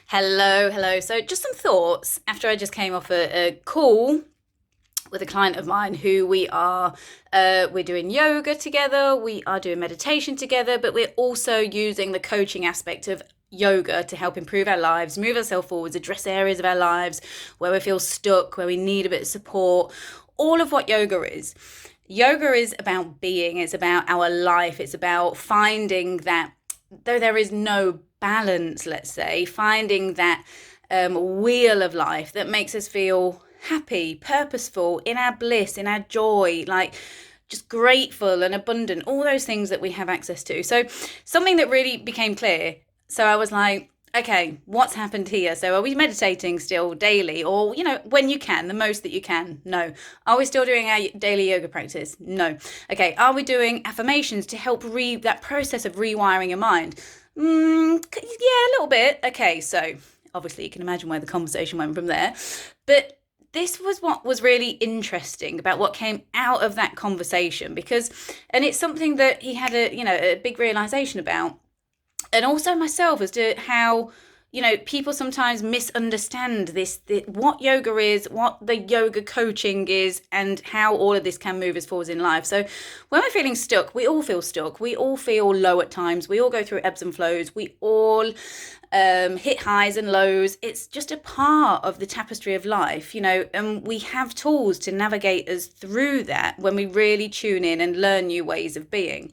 Hello. So, just some thoughts after I just came off a call with a client of mine who we're doing yoga together, we are doing meditation together, but we're also using the coaching aspect of yoga to help improve our lives, move ourselves forwards, address areas of our lives where we feel stuck, where we need a bit of support. All of what yoga is. Yoga is about being, it's about our life, it's about finding that though there is no balance, let's say, finding that wheel of life that makes us feel happy, purposeful, in our bliss, in our joy, like just grateful and abundant, all those things that we have access to. So, something that really became clear. So, I was like, okay, what's happened here? So, are we meditating still daily, or, when you can, the most that you can? No. Are we still doing our daily yoga practice? No. Okay, are we doing affirmations to help that process of rewiring your mind? Yeah, a little bit. Okay, so obviously you can imagine where the conversation went from there. But this was what was really interesting about what came out of that conversation, and it's something that he had a big realization about, and also myself, as to how people sometimes misunderstand what yoga is, what the yoga coaching is, and how all of this can move us forwards in life. So when we're feeling stuck, we all feel stuck, we all feel low at times, we all go through ebbs and flows, we all hit highs and lows. It's just a part of the tapestry of life, and we have tools to navigate us through that when we really tune in and learn new ways of being.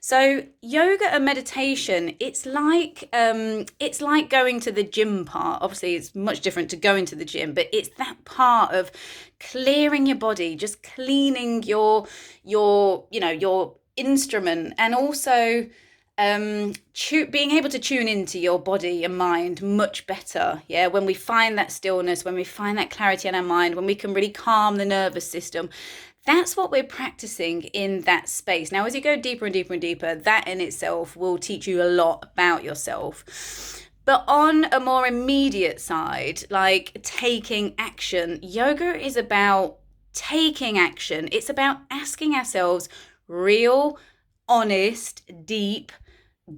So yoga and meditation, it's like going to the gym part. Obviously, it's much different to going to the gym, but it's that part of clearing your body, just cleaning your instrument, and also being able to tune into your body and mind much better. Yeah, when we find that stillness, when we find that clarity in our mind, when we can really calm the nervous system. That's what we're practicing in that space. Now, as you go deeper and deeper and deeper, that in itself will teach you a lot about yourself. But on a more immediate side, like taking action, yoga is about taking action. It's about asking ourselves real, honest, deep,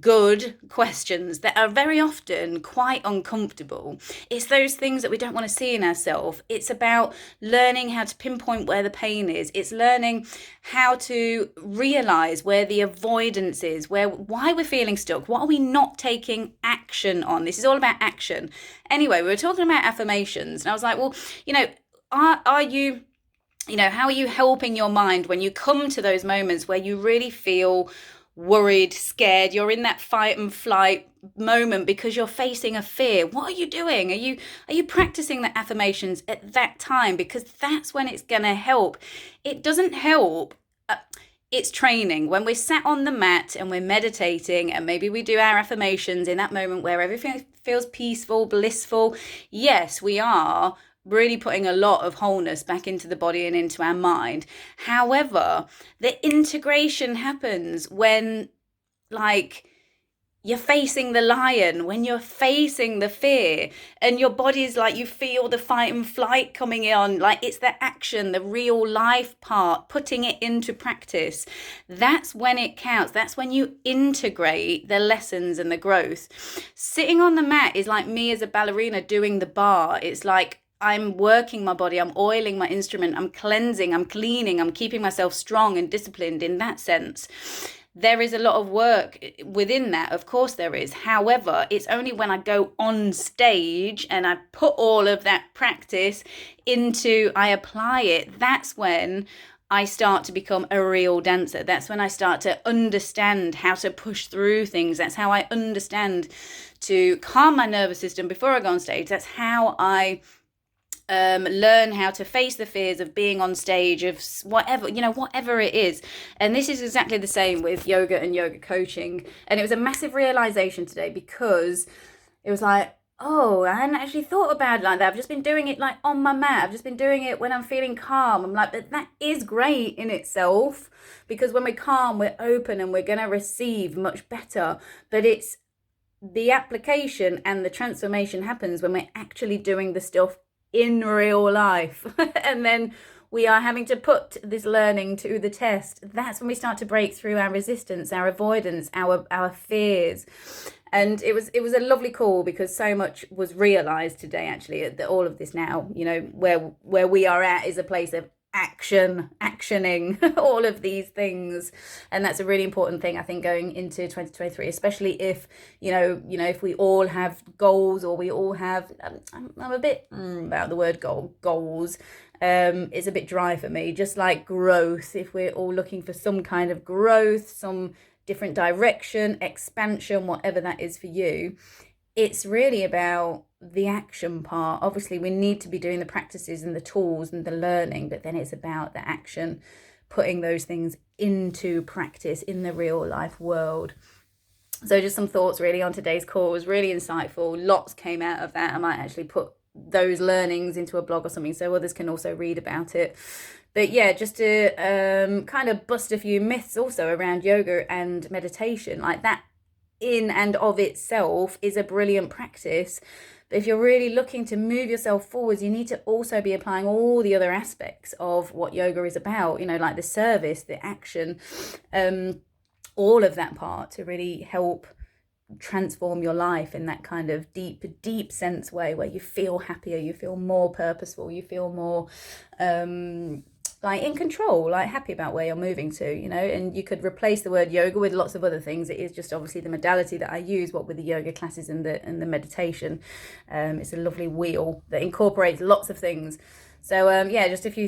good questions that are very often quite uncomfortable. It's those things that we don't want to see in ourselves. It's about learning how to pinpoint where the pain is. It's learning how to realize where the avoidance is, why we're feeling stuck. What are we not taking action on? This is all about action. Anyway, we were talking about affirmations, and I was like, well, are you, how are you helping your mind when you come to those moments where you really feel worried, scared, you're in that fight and flight moment because you're facing a fear? What are you doing? Are you practicing the affirmations at that time? Because that's when it's gonna help. It doesn't help. It's training. When we're sat on the mat and we're meditating, and maybe we do our affirmations in that moment where everything feels peaceful, blissful. Yes, we are really putting a lot of wholeness back into the body and into our mind. However, the integration happens when, like, you're facing the lion, when you're facing the fear, and your body's like, you feel the fight and flight coming on. Like, it's the action, the real life part, putting it into practice. That's when it counts. That's when you integrate the lessons and the growth. Sitting on the mat is like me as a ballerina doing the bar. It's like, I'm working my body, I'm oiling my instrument, I'm cleansing, I'm cleaning, I'm keeping myself strong and disciplined in that sense. There is a lot of work within that, of course there is. However, it's only when I go on stage and I put all of that practice I apply it, that's when I start to become a real dancer. That's when I start to understand how to push through things. That's how I understand to calm my nervous system before I go on stage. That's how I learn how to face the fears of being on stage, of whatever it is. And this is exactly the same with yoga and yoga coaching. And it was a massive realization today, because it was like, oh, I hadn't actually thought about it like that. I've just been doing it like on my mat. I've just been doing it when I'm feeling calm. I'm like, but that is great in itself, because when we're calm, we're open and we're going to receive much better. But it's the application and the transformation happens when we're actually doing the stuff in real life. And then we are having to put this learning to the test. That's when we start to break through our resistance, our avoidance, our fears. And it was a lovely call because so much was realized today, actually, that all of this now, where we are at is a place of actioning all of these things. And that's a really important thing, I think, going into 2023, especially if if we all have goals, or we all have I'm a bit about the word goals. It's a bit dry for me, just like growth. If we're all looking for some kind of growth, some different direction, expansion, whatever that is for you, it's really about the action part. Obviously, we need to be doing the practices and the tools and the learning, but then it's about the action, putting those things into practice in the real life world. So just some thoughts really on today's call. It was really insightful. Lots came out of that. I might actually put those learnings into a blog or something so others can also read about it. But yeah, just to kind of bust a few myths also around yoga and meditation, like that in and of itself is a brilliant practice. But if you're really looking to move yourself forwards, you need to also be applying all the other aspects of what yoga is about, like the service, the action, all of that part to really help transform your life in that kind of deep sense way, where you feel happier, you feel more purposeful, you feel more like in control, like happy about where you're moving to, and you could replace the word yoga with lots of other things. It is just obviously the modality that I use, what with the yoga classes and the meditation. It's a lovely wheel that incorporates lots of things. So yeah, just a few